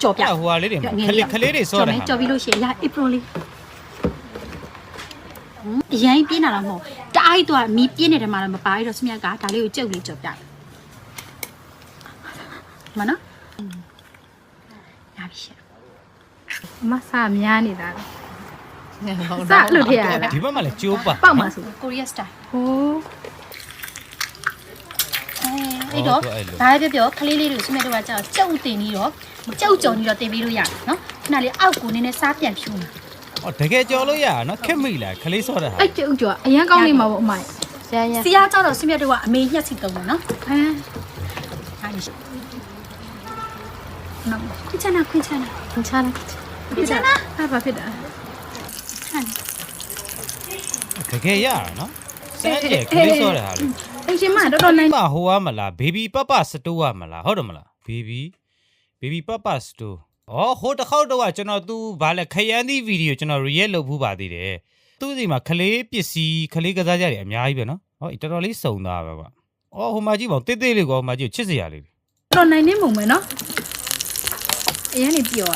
ကြော်ပြ ဟိုဟာလေးတွေခလေးတွေစောတယ် ကြော်ပြီးလို့ရှိရင်ရ April လေးအရင်ပြင်းလာတော့မဟုတ်တအားကြီးတော့မီးပြင်းနေတယ်မှာတော့မပါရတော့စမြတ်ကဒါလေးကိုကြုတ်လေးကြော်ပြမနော်ရပြီရှင် မဆာများနေတာစလို့ထည့်ရလား ဒီဘက်မှာလည်းကျိုးပါ ပေါက်မှာဆို ကိုရီးယားစတိုင် ဟိုး အဲ့တော့ဒါလည်းပြောခလေးလေးတွေစမြတ်တို့ကကြောက်ကြုတ်တင်ပြီးတော့ကြုတ်ကြုံပြီးတော့တင်ပေးလို့ရတယ်နော်ခဏလေးအောက်ကိုနည်းနည်းစားပြန်ဖြူမှာ ဟောတကယ်ကြော်လို့ရနော်ခက်မိလားခလေးစောတာဟာ အဲ့ကျုပ်ကျော်အရန်ကောင်းနေမှာပေါ့အမရရ စီယာကြောက်တော့စမြတ်တို့ကအမေညှက်စီတုံးတယ်နော် ဟမ် ဟာဒီ နော် ခွချနာခွချနာ ချာလား ခွချနာ ဟာဘာဖြစ်တာ တကယ်ရနော်စမ်းကြခလေးစောတာဟာလေ အရှင်မတော်တော်နိုင် မဟိုရမလားဘေဘီပပစတိုးရမလားဟုတ်တယ်မလားဘေဘီပပစတိုးဩဟိုတစ်ခေါက်တော့ကျွန်တော်သူဗာလဲခရမ်းသီးဗီဒီယိုကျွန်တော် react လုပ်ဖူးပါသေးတယ်သူ့စီမှာခလေးပစ္စည်းခလေးကစားကြတယ်အများကြီးပဲနော်ဟောတော်တော်လေးစုံသားပဲကွာဩဟိုမှာကြည့်ပါဦးတေးသေးလေးကွာဟိုမှာကြည့်ချစ်စရာလေး တော်နိုင်နေမုံမယ်နော်အရန်နေပြောရ